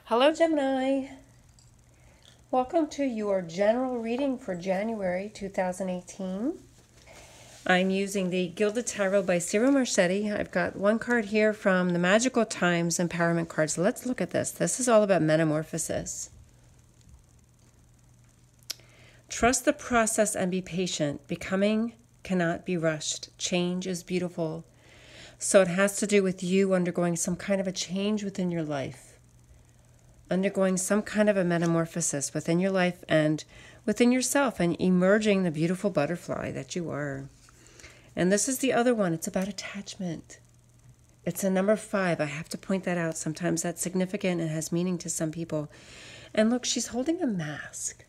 Hello, Gemini. Welcome to your general reading for January 2018. I'm using the Gilded Tarot by Ciro Marchetti. I've got one card here from the Magical Times Empowerment cards. Let's look at this. This is all about metamorphosis. Trust the process and be patient. Becoming cannot be rushed. Change is beautiful. So it has to do with you undergoing some kind of a change within your life. Undergoing some kind of a metamorphosis within your life and within yourself and emerging the beautiful butterfly that you are. And this is the other one. It's about attachment. It's a number 5. I have to point that out. Sometimes that's significant and has meaning to some people. And look, she's holding a mask,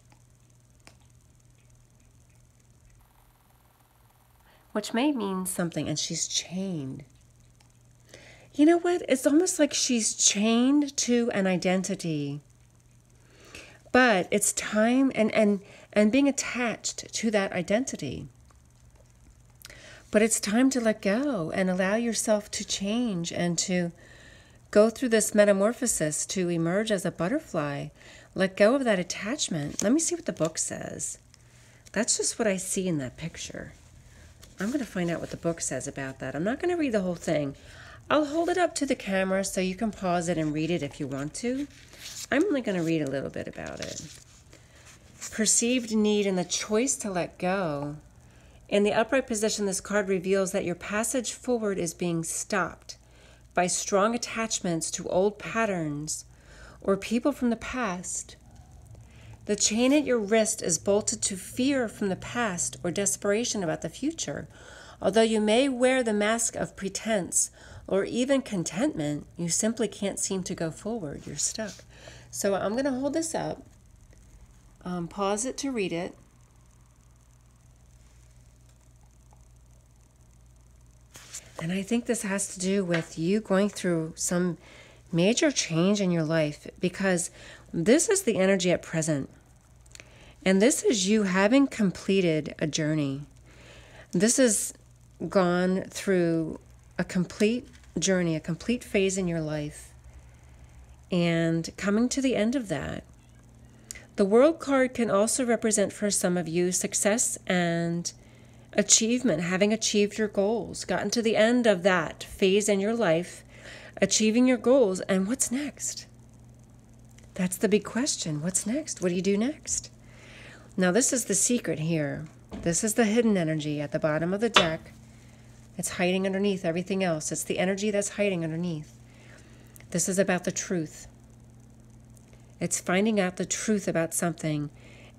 which may mean something, and she's chained. You know what? It's almost like she's chained to an identity. But it's time and being attached to that identity. But it's time to let go and allow yourself to change and to go through this metamorphosis to emerge as a butterfly. Let go of that attachment. Let me see what the book says. That's just what I see in that picture. I'm going to find out what the book says about that. I'm not going to read the whole thing. I'll hold it up to the camera so you can pause it and read it if you want to. I'm only going to read a little bit about it. Perceived need and the choice to let go. In the upright position, this card reveals that your passage forward is being stopped by strong attachments to old patterns or people from the past. The chain at your wrist is bolted to fear from the past or desperation about the future. Although you may wear the mask of pretense or even contentment, you simply can't seem to go forward. You're stuck. So I'm going to hold this up, pause it to read it. And I think this has to do with you going through some major change in your life, because this is the energy at present. And this is you having completed a journey. This has gone through a complete journey, a complete phase in your life, and coming to the end of that. The World card can also represent for some of you success and achievement, having achieved your goals, gotten to the end of that phase in your life, achieving your goals, and what's next? That's the big question. What's next? What do you do next? Now, this is the secret here. This is the hidden energy at the bottom of the deck. It's hiding underneath everything else. It's the energy that's hiding underneath. This is about the truth. It's finding out the truth about something.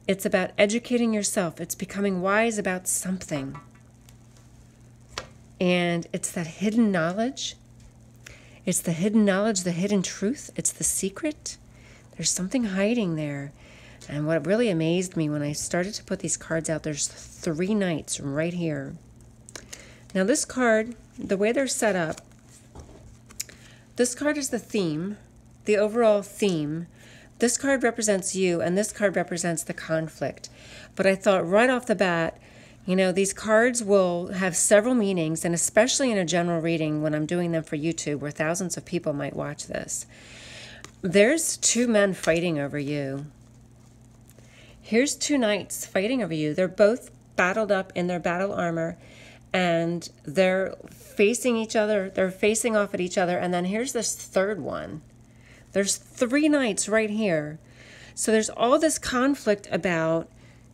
It's about educating yourself. It's becoming wise about something. And it's that hidden knowledge. It's the hidden knowledge, the hidden truth. It's the secret. There's something hiding there. And what really amazed me when I started to put these cards out, there's 3 knights right here. Now this card, the way they're set up, this card is the theme, the overall theme. This card represents you, and this card represents the conflict. But I thought right off the bat, you know, these cards will have several meanings, and especially in a general reading when I'm doing them for YouTube, where thousands of people might watch this. There's 2 men fighting over you. Here's 2 knights fighting over you. They're both battled up in their battle armor, and they're facing each other. They're facing off at each other. And then here's this 3rd one. There's 3 knights right here. So there's all this conflict about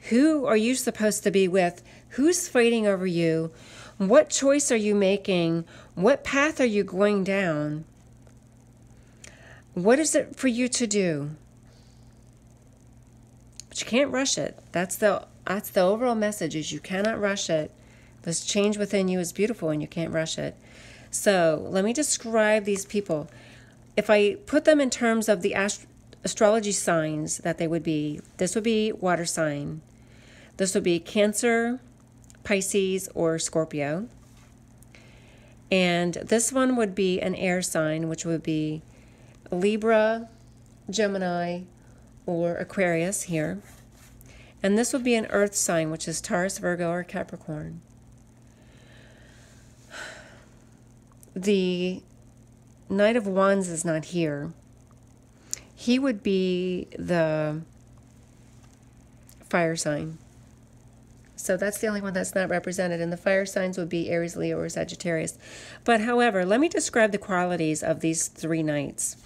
who are you supposed to be with? Who's fighting over you? What choice are you making? What path are you going down? What is it for you to do? But you can't rush it. That's the overall message, is you cannot rush it. This change within you is beautiful and you can't rush it. So let me describe these people. If I put them in terms of the astrology signs that they would be, this would be water sign. This would be Cancer, Pisces, or Scorpio. And this one would be an air sign, which would be Libra, Gemini, or Aquarius here. And this would be an earth sign, which is Taurus, Virgo, or Capricorn. The Knight of Wands is not here. he would be the fire sign. So that's the only one that's not represented. And the fire signs would be Aries, Leo, or Sagittarius. But however, let me describe the qualities of these 3 knights.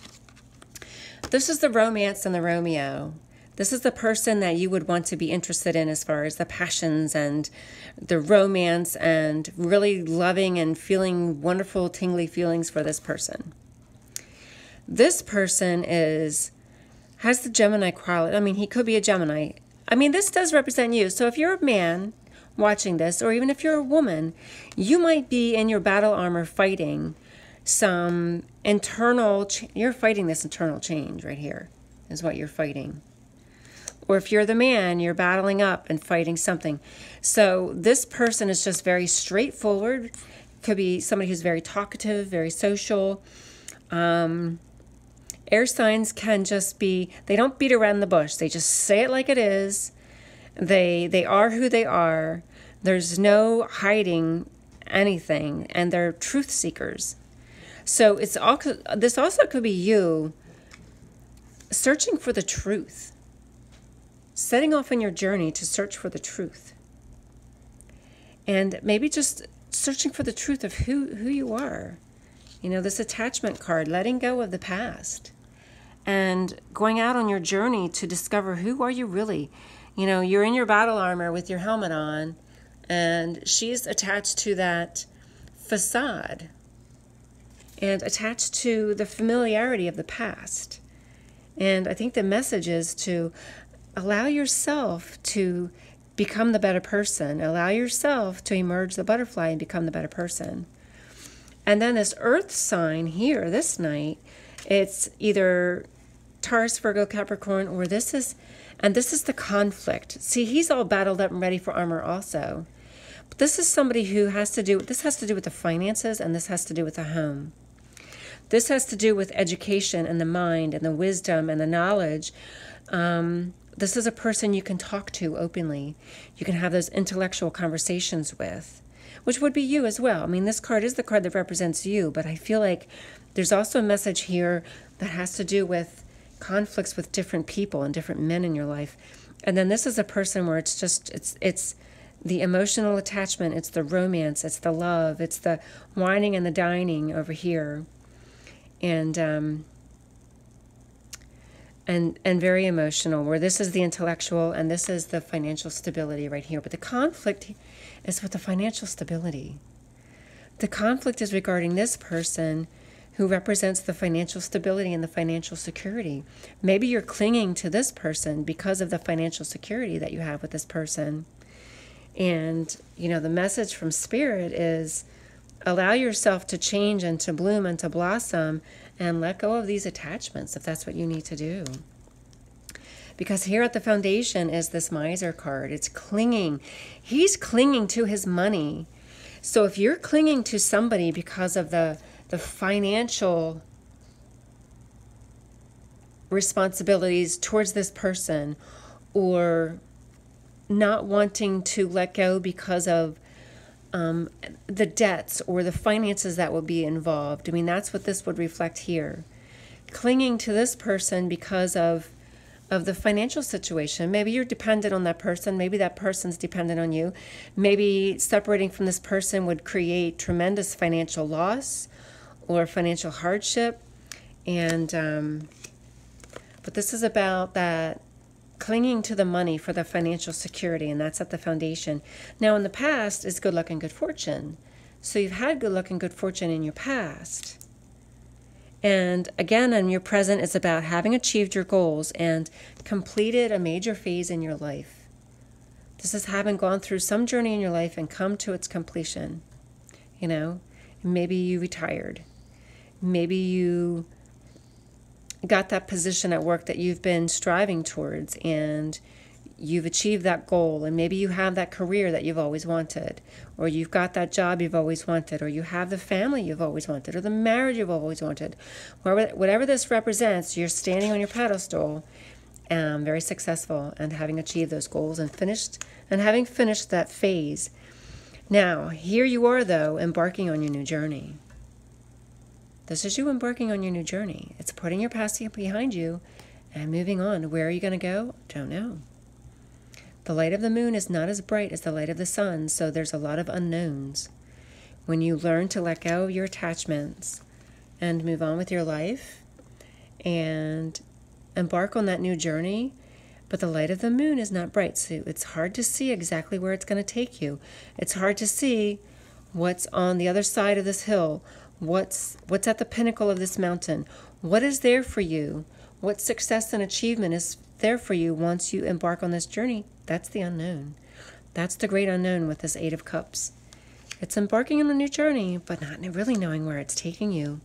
This is the romance and the Romeo. This is the person that you would want to be interested in as far as the passions and the romance and really loving and feeling wonderful, tingly feelings for this person. This person has the Gemini quality. I mean, he could be a Gemini. I mean, this does represent you. So if you're a man watching this, or even if you're a woman, you might be in your battle armor fighting some internal, you're fighting this internal change right here is what you're fighting. Or if you're the man, you're battling up and fighting something. So this person is just very straightforward. Could be somebody who's very talkative, very social. Air signs can just be, they don't beat around the bush. They just say it like it is. They are who they are. There's no hiding anything, and they're truth seekers. So this also could be you searching for the truth, setting off on your journey to search for the truth, and maybe just searching for the truth of who you are. You know, this attachment card, letting go of the past and going out on your journey to discover who are you really. You know, you're in your battle armor with your helmet on, and she's attached to that facade and attached to the familiarity of the past. And I think the message is to allow yourself to become the better person. Allow yourself to emerge the butterfly and become the better person. And then this earth sign here, this night, it's either Taurus, Virgo, Capricorn, or this is the conflict. See, he's all battled up and ready for armor also. But this is somebody who has to do with the finances, and this has to do with the home. This has to do with education and the mind and the wisdom and the knowledge. This is a person you can talk to openly. You can have those intellectual conversations with, which would be you as well. I mean, this card is the card that represents you, but I feel like there's also a message here that has to do with conflicts with different people and different men in your life. And then this is a person where it's the emotional attachment, it's the romance, it's the love, it's the whining and the dining over here. And very emotional, where this is the intellectual and this is the financial stability right here. But the conflict is with the financial stability. The conflict is regarding this person who represents the financial stability and the financial security. Maybe you're clinging to this person because of the financial security that you have with this person. And, you know, the message from Spirit is allow yourself to change and to bloom and to blossom and let go of these attachments if that's what you need to do. Because here at the foundation is this miser card. It's clinging. He's clinging to his money. So if you're clinging to somebody because of the financial responsibilities towards this person, or not wanting to let go because of the debts or the finances that will be involved. I mean, that's what this would reflect here. Clinging to this person because of the financial situation. Maybe you're dependent on that person. Maybe that person's dependent on you. Maybe separating from this person would create tremendous financial loss or financial hardship. And but this is about that clinging to the money for the financial security, and that's at the foundation. Now, in the past is good luck and good fortune. So you've had good luck and good fortune in your past. And again, in your present, it's about having achieved your goals and completed a major phase in your life. This is having gone through some journey in your life and come to its completion. You know, maybe you retired. Maybe you got that position at work that you've been striving towards, and you've achieved that goal, and maybe you have that career that you've always wanted, or you've got that job you've always wanted, or you have the family you've always wanted, or the marriage you've always wanted. Whatever this represents, you're standing on your pedestal, very successful, and having achieved those goals and having finished that phase. Now, here you are, though, embarking on your new journey. This is you embarking on your new journey. It's putting your past behind you and moving on. Where are you going to go? Don't know. The light of the moon is not as bright as the light of the sun, so there's a lot of unknowns. When you learn to let go of your attachments and move on with your life and embark on that new journey, but the light of the moon is not bright, so it's hard to see exactly where it's going to take you. It's hard to see what's on the other side of this hill, what's at the pinnacle of this mountain, what is there for you, what success and achievement is there for you once you embark on this journey. That's the unknown. That's the great unknown with this Eight of Cups. It's embarking on a new journey, but not really knowing where it's taking you.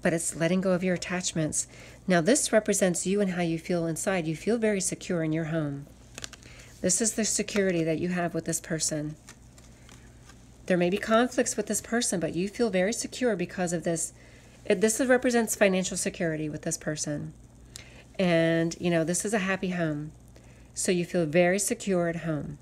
But it's letting go of your attachments. Now this represents you and how you feel inside. You feel very secure in your home. This is the security that you have with this person. There may be conflicts with this person, but you feel very secure because of this. This represents financial security with this person. And, you know, this is a happy home. So you feel very secure at home.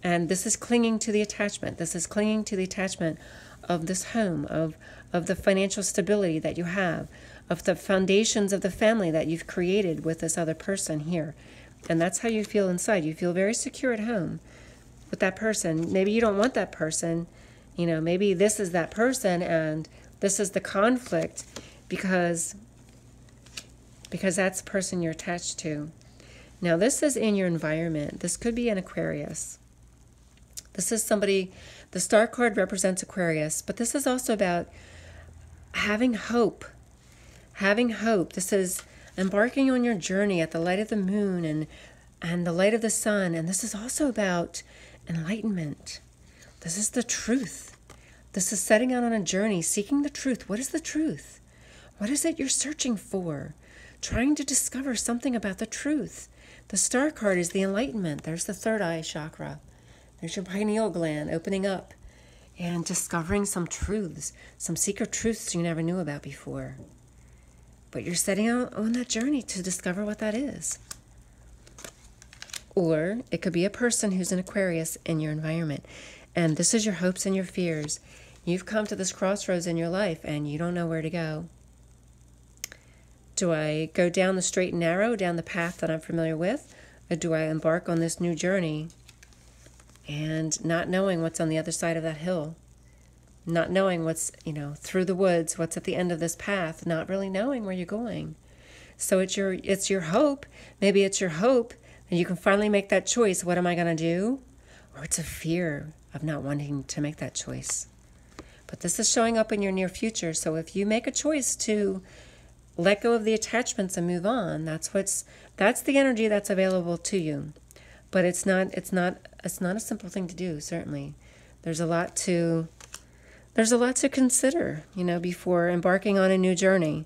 And this is clinging to the attachment. This is clinging to the attachment of this home, of the financial stability that you have, of the foundations of the family that you've created with this other person here. And that's how you feel inside. You feel very secure at home with that person. Maybe you don't want that person. You know, maybe this is that person and this is the conflict because that's the person you're attached to. Now, this is in your environment. This could be an Aquarius. This is somebody, the star card represents Aquarius, but this is also about having hope. Having hope. This is embarking on your journey at the light of the moon and the light of the sun. And this is also about enlightenment. This is the truth. This is setting out on a journey, seeking the truth. What is the truth? What is it you're searching for? Trying to discover something about the truth. The star card is the enlightenment. There's the third eye chakra. There's your pineal gland opening up and discovering some truths, some secret truths you never knew about before. But you're setting out on that journey to discover what that is. Or it could be a person who's an Aquarius in your environment. And this is your hopes and your fears. You've come to this crossroads in your life and you don't know where to go. Do I go down the straight and narrow, down the path that I'm familiar with? Or do I embark on this new journey and not knowing what's on the other side of that hill? Not knowing what's, through the woods, what's at the end of this path, not really knowing where you're going. So it's your hope. Maybe it's your hope that you can finally make that choice. What am I going to do? Or it's a fear of not wanting to make that choice. But this is showing up in your near future. So if you make a choice to let go of the attachments and move on, that's the energy that's available to you. But it's not a simple thing to do, certainly. There's a lot to consider, before embarking on a new journey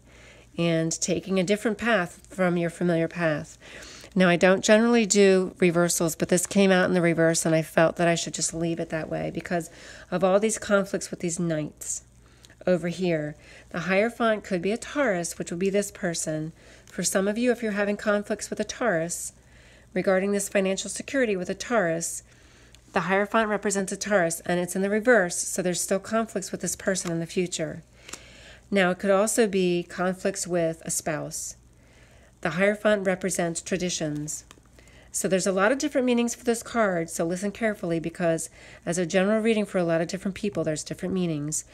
and taking a different path from your familiar path. Now, I don't generally do reversals, but this came out in the reverse, and I felt that I should just leave it that way because of all these conflicts with these knights over here. The Hierophant could be a Taurus, which would be this person. For some of you, if you're having conflicts with a Taurus, regarding this financial security with a Taurus, the Hierophant represents a Taurus, and it's in the reverse, so there's still conflicts with this person in the future. Now, it could also be conflicts with a spouse. The Hierophant represents traditions. So there's a lot of different meanings for this card, so listen carefully because as a general reading for a lot of different people, there's different meanings.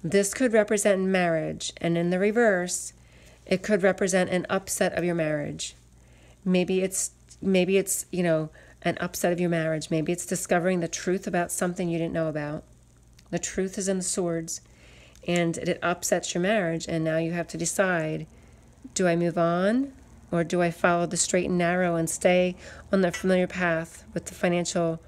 This could represent marriage, and in the reverse, it could represent an upset of your marriage. Maybe it's an upset of your marriage. Maybe it's discovering the truth about something you didn't know about. The truth is in the swords, and it upsets your marriage, and now you have to decide, do I move on, or do I follow the straight and narrow and stay on the familiar path with the financial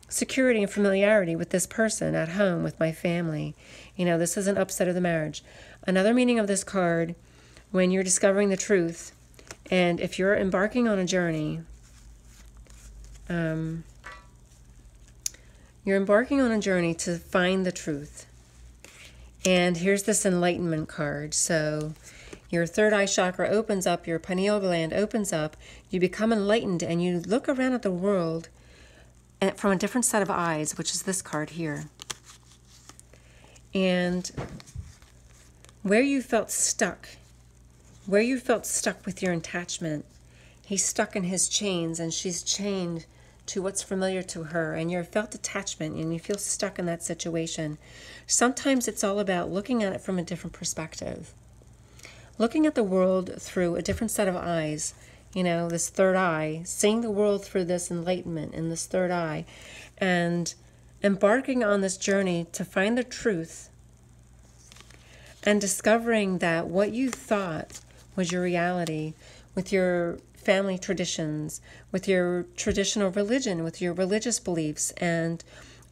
security and familiarity with this person at home, with my family? This is an upset of the marriage. Another meaning of this card, when you're discovering the truth, and if you're embarking on a journey, you're embarking on a journey to find the truth. And here's this enlightenment card. So your third eye chakra opens up, your pineal gland opens up, you become enlightened, and you look around at the world from a different set of eyes, which is this card here. And where you felt stuck with your attachment. He's stuck in his chains, and she's chained to what's familiar to her, and you felt attachment and you feel stuck in that situation. Sometimes it's all about looking at it from a different perspective. Looking at the world through a different set of eyes, this third eye, seeing the world through this enlightenment in this third eye, and embarking on this journey to find the truth and discovering that what you thought was your reality with your family traditions, with your traditional religion, with your religious beliefs, and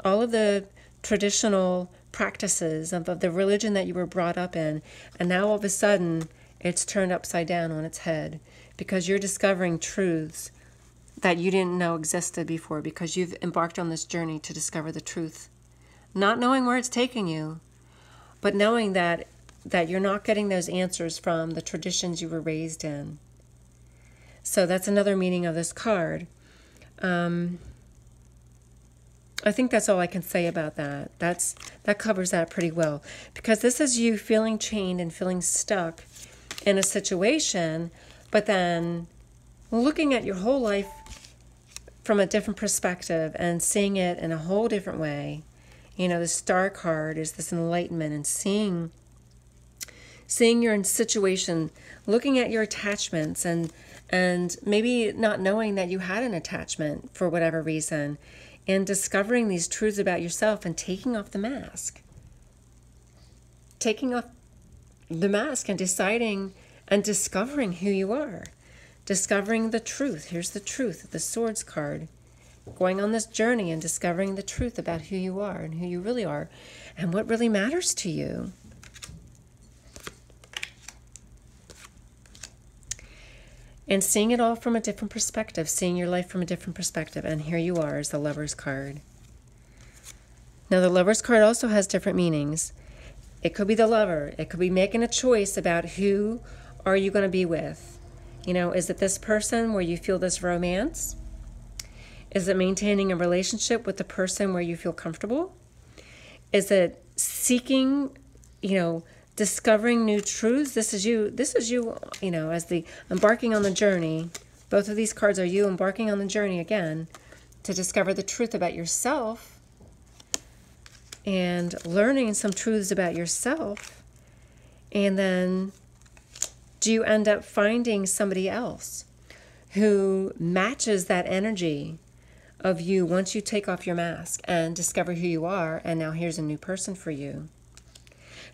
all of the traditional practices of the religion that you were brought up in. And now all of a sudden, it's turned upside down on its head because you're discovering truths that you didn't know existed before, because you've embarked on this journey to discover the truth. Not knowing where it's taking you, but knowing that you're not getting those answers from the traditions you were raised in. So that's another meaning of this card. I think that's all I can say about that. That covers that pretty well. Because this is you feeling chained and feeling stuck in a situation, but then looking at your whole life from a different perspective and seeing it in a whole different way. The Star card is this enlightenment and seeing your situation, looking at your attachments and maybe not knowing that you had an attachment for whatever reason, and discovering these truths about yourself and taking off the mask. Taking off the mask and deciding and discovering who you are. Discovering the truth. Here's the truth, the Swords card. Going on this journey and discovering the truth about who you are and who you really are and what really matters to you. And seeing it all from a different perspective, seeing your life from a different perspective. And here you are as the Lover's card. Now the Lover's card also has different meanings. It could be the lover. It could be making a choice about who are you going to be with. Is it this person where you feel this romance? Is it maintaining a relationship with the person where you feel comfortable? Is it seeking, discovering new truths? This is you, as the embarking on the journey. Both of these cards are you embarking on the journey again to discover the truth about yourself and learning some truths about yourself. And then do you end up finding somebody else who matches that energy of you once you take off your mask and discover who you are, and now here's a new person for you?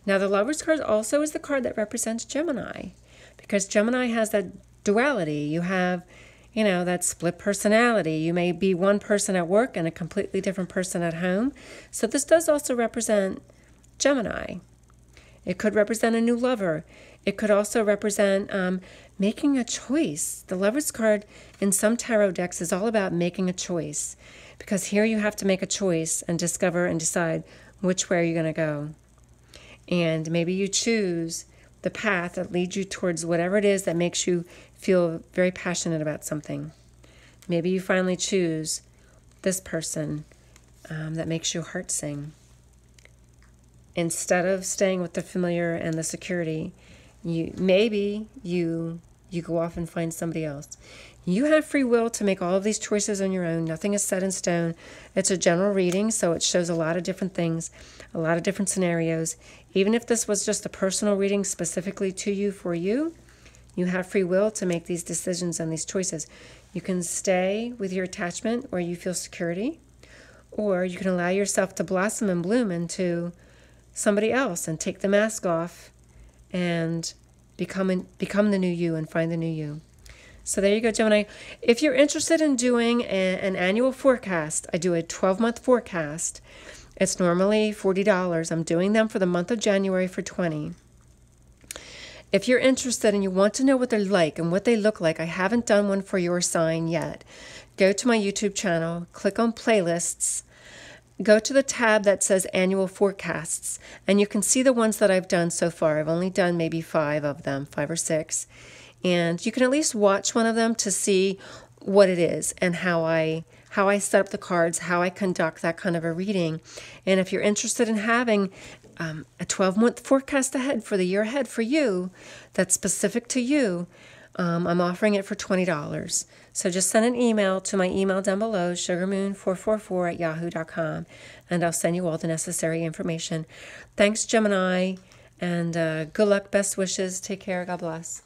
Now the Lover's card also is the card that represents Gemini, because Gemini has that duality. You have, that split personality. You may be one person at work and a completely different person at home. So this does also represent Gemini. It could represent a new lover. It could also represent making a choice. The Lover's card in some tarot decks is all about making a choice, because here you have to make a choice and discover and decide which way you're going to go. And maybe you choose the path that leads you towards whatever it is that makes you feel very passionate about something. Maybe you finally choose this person that makes your heart sing. Instead of staying with the familiar and the security, maybe you go off and find somebody else. You have free will to make all of these choices on your own. Nothing is set in stone. It's a general reading, so it shows a lot of different things, a lot of different scenarios. Even if this was just a personal reading specifically to you, for you, you have free will to make these decisions and these choices. You can stay with your attachment where you feel security, or you can allow yourself to blossom and bloom into somebody else and take the mask off and become the new you and find the new you. So there you go, Gemini. If you're interested in doing an annual forecast, I do a 12-month forecast. It's normally $40. I'm doing them for the month of January for $20. If you're interested and you want to know what they're like and what they look like, I haven't done one for your sign yet. Go to my YouTube channel, click on playlists, go to the tab that says annual forecasts, and you can see the ones that I've done so far. I've only done maybe 5 of them, 5 or 6. And you can at least watch one of them to see what it is and how I set up the cards, how I conduct that kind of a reading. And if you're interested in having a 12-month forecast ahead for the year ahead for you that's specific to you. I'm offering it for $20. So just send an email to my email down below, sugarmoon444@yahoo.com, and I'll send you all the necessary information. Thanks, Gemini, and good luck, best wishes. Take care. God bless.